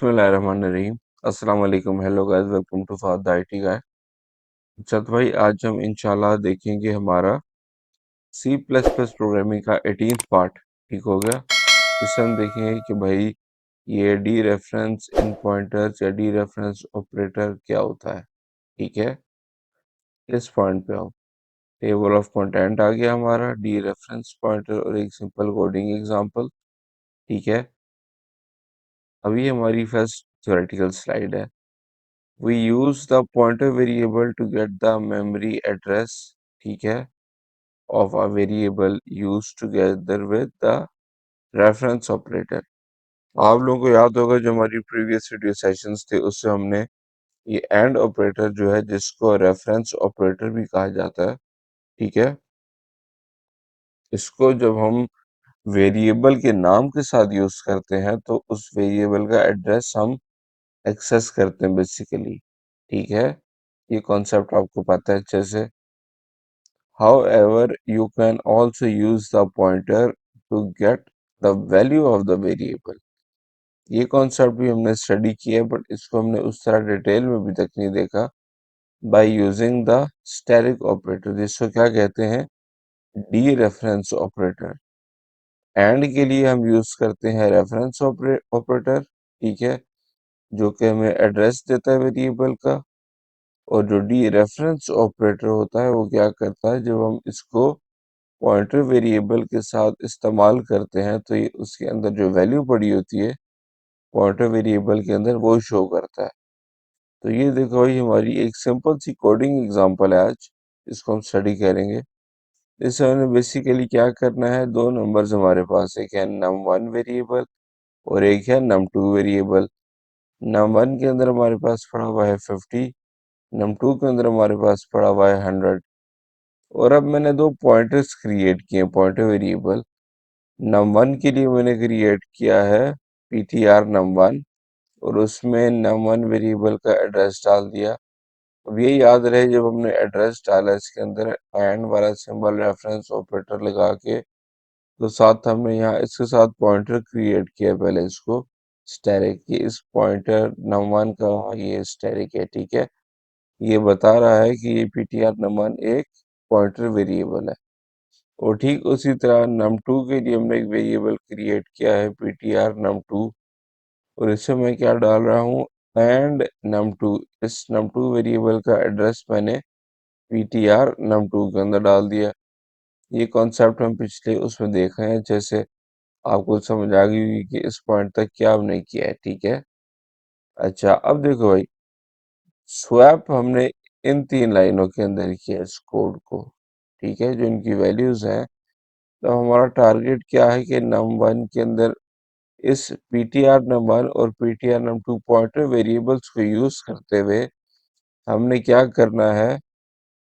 बिस्मिल्लाहिर्रहमानिर्रहीम। अस्सलाम वालेकुम। Hello guys, welcome to for the IT guy. अच्छा तो भाई, आज हम इंशाल्लाह देखेंगे हमारा सी प्लस प्लस प्रोग्रामिंग का 18th पार्ट। ठीक हो गया। इसमें हम देखेंगे कि भाई ये डी रेफरेंस इन पॉइंटर्स या डी रेफरेंस ऑपरेटर क्या होता है। ठीक है, इस पॉइंट पे आओ। टेबल ऑफ कंटेंट आ गया हमारा, डी रेफरेंस पॉइंटर और एक सिंपल कोडिंग एग्जांपल। ठीक है, अभी हमारी फर्स्ट थ्योरेटिकल स्लाइड है। We use the pointer variable to get the memory address, ठीक है, of a variable used together with the reference operator। आप लोगों को याद होगा जो हमारी प्रीवियस वीडियो सेशंस थे उससे हमने ये एंड ऑपरेटर जो है जिसको रेफरेंस ऑपरेटर भी कहा जाता है। ठीक है, इसको जब हम वेरिएबल के नाम के साथ यूज करते हैं तो उस वेरिएबल का एड्रेस हम एक्सेस करते हैं बेसिकली। ठीक है, ये कॉन्सेप्ट आपको पता है अच्छे से। However, you can also use the pointer to get the value of the variable। ये कॉन्सेप्ट भी हमने स्टडी किया है, बट इसको हमने उस तरह डिटेल में अभी तक नहीं देखा। By using the static operator, जिसको क्या कहते हैं, डी रेफरेंस ऑपरेटर। एंड के लिए हम यूज करते हैं रेफरेंस ऑपरेटर। ठीक है, जो कि हमें एड्रेस देता है वेरिएबल का। और जो डी रेफरेंस ऑपरेटर होता है वो क्या करता है, जब हम इसको पॉइंटर वेरिएबल के साथ इस्तेमाल करते हैं तो ये उसके अंदर जो वैल्यू पड़ी होती है पॉइंटर वेरिएबल के अंदर वो शो करता है। तो ये देखो भाई, हमारी एक सिंपल सी कोडिंग एग्जांपल है आज, इसको हम स्टडी करेंगे। इससे हमें बेसिकली क्या करना है, दो नंबर्स हमारे पास, एक है num1 वेरिएबल और एक है num2 वेरिएबल। num1 के अंदर हमारे पास पड़ा हुआ है 50, num2 के अंदर हमारे पास पड़ा हुआ है 100। और अब मैंने दो पॉइंटर्स क्रिएट किए, पॉइंटर वेरिएबल। num1 के लिए मैंने क्रिएट किया है ptr num1 और उसमें num1 वेरिएबल का एड्रेस डाल दिया। अब ये याद रहे, जब हमने एड्रेस डाला इसके अंदर एंड वाला सिंबल रेफरेंस ऑपरेटर लगा के, तो साथ हमने यहाँ इसके साथ पॉइंटर क्रिएट किया पहले, इसको स्टैरिक। ये इस पॉइंटर num1 का ये स्टैरिक है। ठीक है, ये बता रहा है कि ये ptr num1 एक पॉइंटर वेरिएबल है। और ठीक उसी तरह num2 के लिए हमने एक वेरिएबल क्रिएट किया है ptr num2 और इससे मैं क्या डाल रहा हूँ, एंड num2। इस num2 वेरिएबल का एड्रेस मैंने ptr num2 के अंदर डाल दिया। ये कॉन्सेप्ट हम पिछले उसमें देख रहे हैं, जैसे आपको समझ आ गई होगी कि इस पॉइंट तक क्या हमने किया है। ठीक है, अच्छा अब देखो भाई, स्वैप हमने इन तीन लाइनों के अंदर किया इस कोड को। ठीक है, जो इनकी वैल्यूज हैं, तो हमारा टारगेट क्या है कि num1 के अंदर इस ptr num1 और ptr num2 पॉइंटर वेरिएबल्स को यूज करते हुए हमने क्या करना है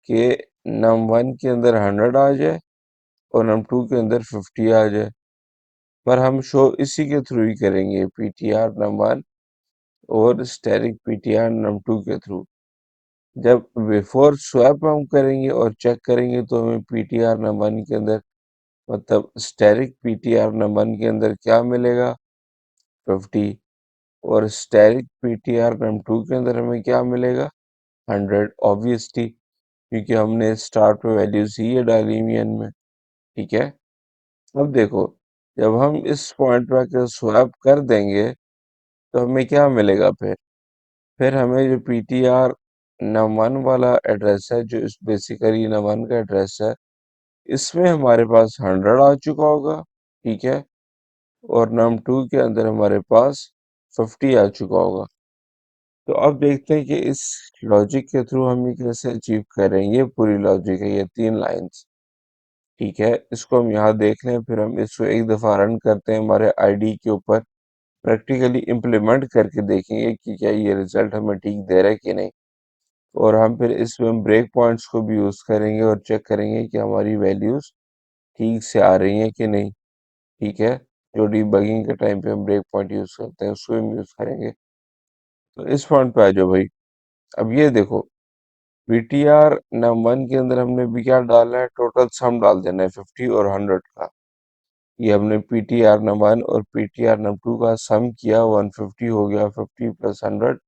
कि num1 के अंदर 100 आ जाए और num2 के अंदर 50 आ जाए। पर हम शो इसी के थ्रू ही करेंगे, ptr num1 और स्टैटिक ptr num2 के थ्रू। जब बिफोर स्वैप हम करेंगे और चेक करेंगे तो हमें ptr num1 के अंदर, मतलब स्टैटिक ptr num1 के अंदर क्या मिलेगा, 50। और स्टैटिक ptr num2 के अंदर हमें क्या मिलेगा, 100। ऑब्वियसली, क्योंकि हमने स्टार्ट में वैल्यूज ही ये डाली हुई है इनमें। ठीक है, अब देखो, जब हम इस पॉइंट पे आकर स्वैप कर देंगे तो हमें क्या मिलेगा, फिर हमें जो ptr num1 वाला एड्रेस है, जो इस बेसिकली num1 का एड्रेस है, इसमें हमारे पास 100 आ चुका होगा। ठीक है, और num2 के अंदर हमारे पास 50 आ चुका होगा। तो अब देखते हैं कि इस लॉजिक के थ्रू हम ये कैसे अचीव करेंगे। पूरी लॉजिक है ये 3 लाइंस। ठीक है, इसको हम यहाँ देख लें, फिर हम इसको एक दफ़ा रन करते हैं हमारे आईडी के ऊपर, प्रैक्टिकली इम्प्लीमेंट करके देखेंगे कि क्या ये रिजल्ट हमें ठीक दे रहा है कि नहीं। और हम फिर इसमें ब्रेक पॉइंट्स को भी यूज़ करेंगे और चेक करेंगे कि हमारी वैल्यूज़ ठीक से आ रही हैं कि नहीं। ठीक है, जो डीबगिंग के टाइम पे हम ब्रेक पॉइंट यूज़ करते हैं उसको हम यूज़ करेंगे। तो इस पॉइंट पे आ जाओ भाई। अब ये देखो, ptr num1 के अंदर हमने भी क्या डालना है, टोटल सम डाल देना है 50 और 100 का। ये हमने पीटीआर नम 1 और पीटीआर नम 2 का सम किया, 150 हो गया, 50 प्लस 100।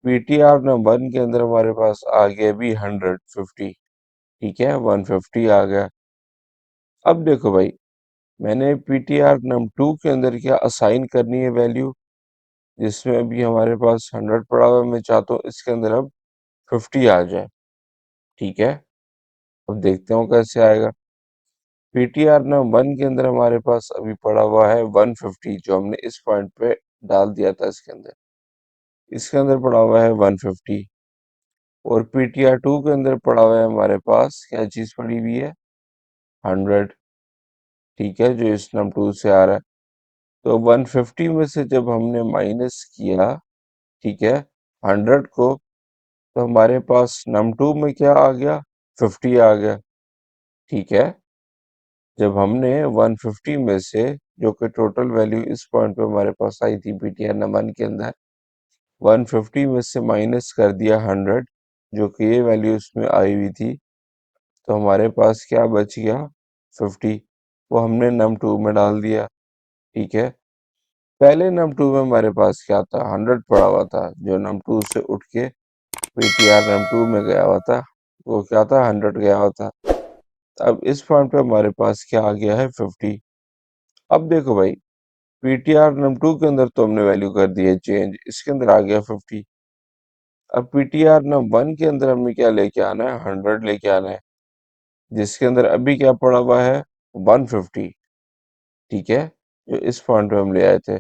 पीटीआर नम 1 के अंदर हमारे पास आ गया भी 150, ठीक है, 150 आ गया। अब देखो भाई, मैंने पीटीआर नम 2 के अंदर क्या असाइन करनी है वैल्यू, जिसमें अभी हमारे पास 100 पड़ा हुआ है, मैं चाहता हूँ इसके अंदर अब 50 आ जाए, ठीक है। अब देखते हो कैसे आएगा। पीटीआर नम 1 के अंदर हमारे पास अभी पड़ा हुआ है 150, जो हमने इस पॉइंट पे डाल दिया था इसके अंदर पड़ा हुआ है 150। और पीटीआर 2 के अंदर पड़ा हुआ है हमारे पास क्या चीज पड़ी हुई है, 100, ठीक है, जो इस नम 2 से आ रहा है। तो 150 में से जब हमने माइनस किया, ठीक है, 100 को, तो हमारे पास नम 2 में क्या आ गया, 50 आ गया, ठीक है। जब हमने 150 में से, जो कि टोटल वैल्यू इस पॉइंट पे हमारे पास आई थी पीटीआर नम 1 के अंदर, 150 में से माइनस कर दिया 100, जो कि ये वैल्यू इसमें आई हुई थी, तो हमारे पास क्या बच गया, 50। वो हमने नम 2 में डाल दिया, ठीक है। पहले नम 2 में हमारे पास क्या था, 100 पड़ा हुआ था, जो नम 2 से उठ के पीटीआर नम 2 में गया हुआ था, वो क्या था, 100 गया हुआ था। अब इस पॉइंट पे हमारे पास क्या आ गया है, 50। अब देखो भाई, पीटीआर नम 2 के अंदर तो हमने वैल्यू कर दी है चेंज, इसके अंदर आ गया 50। अब पीटीआर नम 1 के अंदर हमें क्या लेके आना है, 100 लेके आना है, जिसके अंदर अभी क्या पड़ा हुआ है, 150, ठीक है, जो इस पॉइंट पे हम ले आए थे।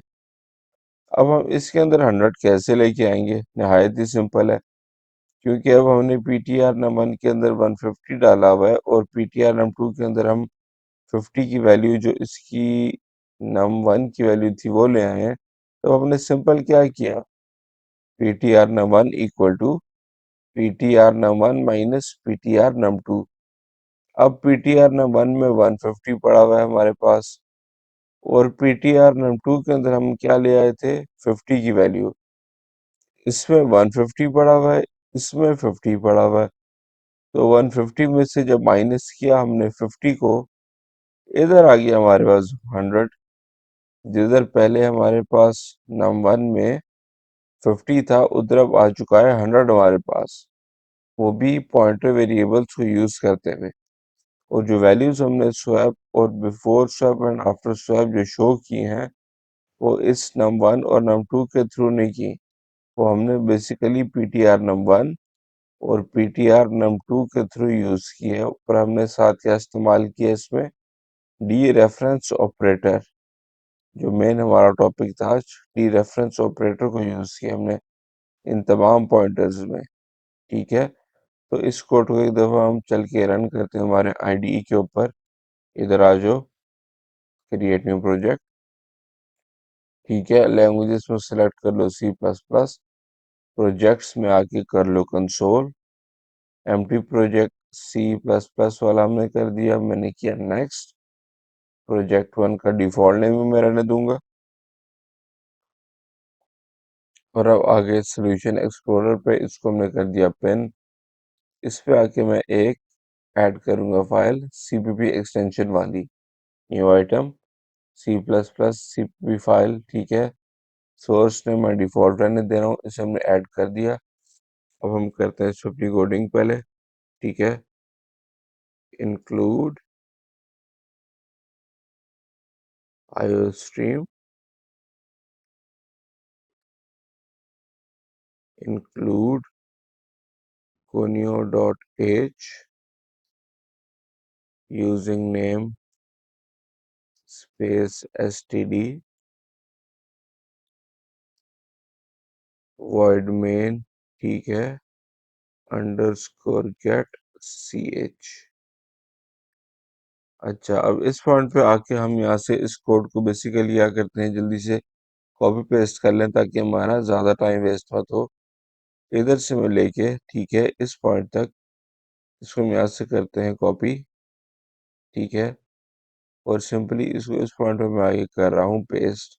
अब हम इसके अंदर 100 कैसे लेके आएंगे, निहायत ही सिंपल है, क्योंकि अब हमने पीटीआर नम 1 के अंदर 150 डाला हुआ है और पीटीआर नम 2 के अंदर हम 50 की वैल्यू, जो इसकी नम 1 की वैल्यू थी, वो ले आए हैं। तो हमने सिंपल क्या किया, PTR num 1 equal to PTR num 1 minus PTR num 2। अब पीटीआर नम 1 में 150 पड़ा हुआ है हमारे पास, और पीटीआर नम 2 के अंदर हम क्या ले आए थे, 50 की वैल्यू। इसमें 150 पड़ा हुआ है, इसमें 50 पड़ा हुआ है, तो 150 में से जब माइनस किया हमने 50 को, इधर आ गया हमारे पास 100। जिधर पहले हमारे पास नम 1 में 50 था, उधर अब आ चुका है 100 हमारे पास, वो भी पॉइंटर वेरिएबल्स को यूज करते हुए। और जो वैल्यूज हमने स्वैप और before swap and after swap जो शो की हैं, वो इस नम 1 और नम 2 के थ्रू नहीं की, वो हमने बेसिकली पीटीआर नम 1 और पीटीआर नम 2 के थ्रू यूज की है। ऊपर हमने साथ क्या इस्तेमाल किया इसमें, डी रेफरेंस ऑपरेटर, जो मेन हमारा टॉपिक था आज, डी रेफरेंस ऑपरेटर को यूज किया हमने इन तमाम पॉइंटर्स में, ठीक है। तो इस कोड को एक दफा हम चल के रन करते हैं हमारे आईडीई के ऊपर। इधर आ जाओ, क्रिएट न्यू प्रोजेक्ट, ठीक है, लैंग्वेजेस में सेलेक्ट कर लो सी प्लस प्लस, प्रोजेक्ट्स में आके कर लो console, empty project C plus plus वाला हमने कर दिया, मैंने किया नेक्स्ट। प्रोजेक्ट 1 का डिफॉल्ट नेम मैं रहने दूंगा, और अब आगे सोल्यूशन एक्सप्लोरर पे इसको हमने कर दिया पेन। इस पे आके मैं एक ऐड करूंगा फाइल सीपीपी एक्सटेंशन वाली, new item C plus plus CPP file, ठीक है। सोर्स ने मैं डिफॉल्ट रहने दे रहा हूँ, इसे हमने ऐड कर दिया। अब हम करते हैं इसको प्री कोडिंग पहले, ठीक है। Include iostream, include conio dot h using name space std void main, ठीक है, अंडरस्कोर गेट ch। अच्छा, अब इस पॉइंट पे आके हम यहाँ से इस कोड को बेसिकली क्या करते हैं, जल्दी से कॉपी पेस्ट कर लें ताकि हमारा ज़्यादा टाइम वेस्ट मत हो। इधर से मैं लेके, ठीक है, इस पॉइंट तक इसको हम यहाँ से करते हैं कॉपी, ठीक है, और सिंपली इसको इस पॉइंट पे मैं आगे कर रहा हूँ पेस्ट,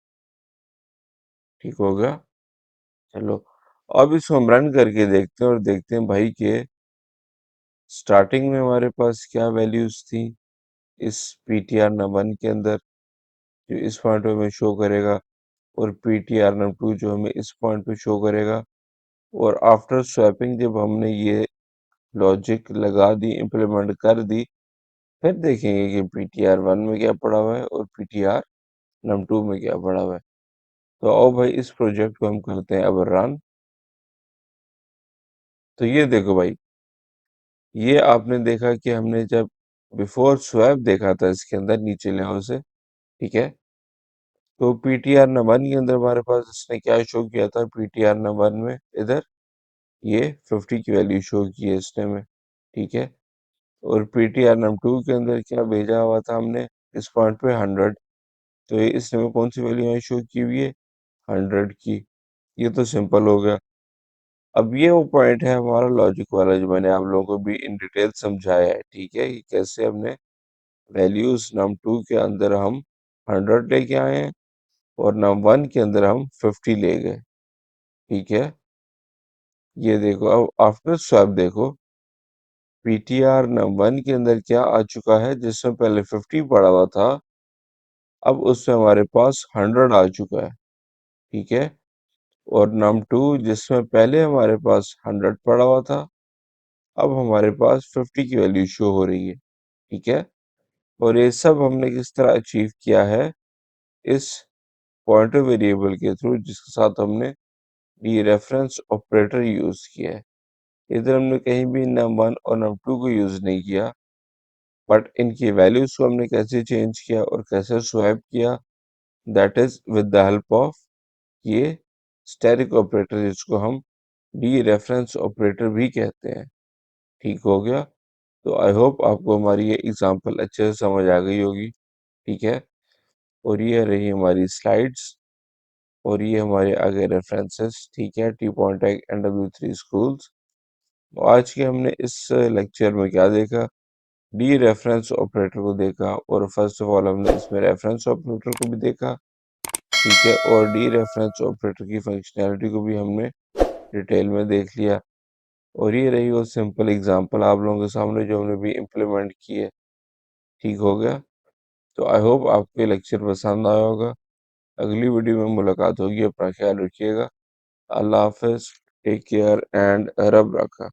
ठीक हो गया। चलो, अब इसको हम रन करके देखते हैं और देखते हैं भाई के स्टार्टिंग में हमारे पास क्या वैल्यूज थी इस पीटीआर नम 1 के अंदर। जो इस पॉइंट पे हमें शो करेगा, और पीटीआर नम 2 जो हमें इस पॉइंट पे शो करेगा। और आफ्टर स्वैपिंग जब हमने ये लॉजिक लगा दी, इम्प्लीमेंट कर दी, फिर देखेंगे कि पीटीआर 1 में क्या पड़ा हुआ है और पीटीआर नम 2 में क्या पड़ा हुआ है। तो आओ भाई इस प्रोजेक्ट को हम करते हैं अब रन। तो ये देखो भाई, ये आपने देखा कि हमने जब बिफोर स्वैप देखा था इसके अंदर नीचे लेवल से, ठीक है। तो पीटीआर नंबर के अंदर हमारे पास इसने क्या शो किया था, पीटीआर नंबर में इधर ये 50 की वैल्यू शो की है इसने में, ठीक है। और पीटीआर नंबर 2 के अंदर क्या भेजा हुआ था हमने, इस पॉइंट पे 100। तो ये इसने में कौन सी वैल्यू यहाँ शो की हुई है, 100 की। ये तो सिंपल हो गया। अब ये वो पॉइंट है हमारा लॉजिक वाला, जो मैंने आप लोगों को भी इन डिटेल समझाया है, ठीक है, कि कैसे हमने वैल्यूज नम 2 के अंदर हम 100 लेके आए हैं और नम 1 के अंदर हम 50 ले गए, ठीक है। ये देखो, अब आफ्टर स्वैप देखो, पीटीआर नम 1 के अंदर क्या आ चुका है, जिसमें पहले 50 पड़ा हुआ था, अब उसमें हमारे पास 100 आ चुका है, ठीक है। और नम 2 जिसमें पहले हमारे पास 100 पड़ा हुआ था, अब हमारे पास 50 की वैल्यू शो हो रही है, ठीक है। और ये सब हमने किस तरह अचीव किया है, इस पॉइंटर वेरिएबल के थ्रू, जिसके साथ हमने डी रेफरेंस ऑपरेटर यूज किया है। इधर हमने कहीं भी नम 1 और नम 2 को यूज नहीं किया, बट इनकी वैल्यूज को हमने कैसे चेंज किया और कैसे स्वैप किया, that is with the help of ये स्टैटिक ऑपरेटर, जिसको हम डी रेफरेंस ऑपरेटर भी कहते हैं, ठीक हो गया। तो आई होप आपको हमारी ये एग्जांपल अच्छे से समझ आ गई होगी, ठीक है। और ये रही हमारी स्लाइड्स, और ये हमारे आगे रेफरेंसेस, ठीक है, टी पॉइंटेक NW3 स्कूल्स। तो आज के हमने इस लेक्चर में क्या देखा, डी रेफरेंस ऑपरेटर को देखा, और फर्स्ट ऑफ ऑल हमने इसमें रेफरेंस ऑपरेटर को भी देखा, ठीक है। और डी रेफरेंस ऑपरेटर की फंक्शनैलिटी को भी हमने डिटेल में देख लिया। और ये रही वो सिंपल एग्जांपल आप लोगों के सामने जो हमने भी इम्प्लीमेंट की है, ठीक हो गया। तो आई होप आपको ये लेक्चर पसंद आया होगा। अगली वीडियो में मुलाकात होगी, अपना ख्याल रखिएगा। अल्लाह हाफिज, टेक केयर एंड रब रखा।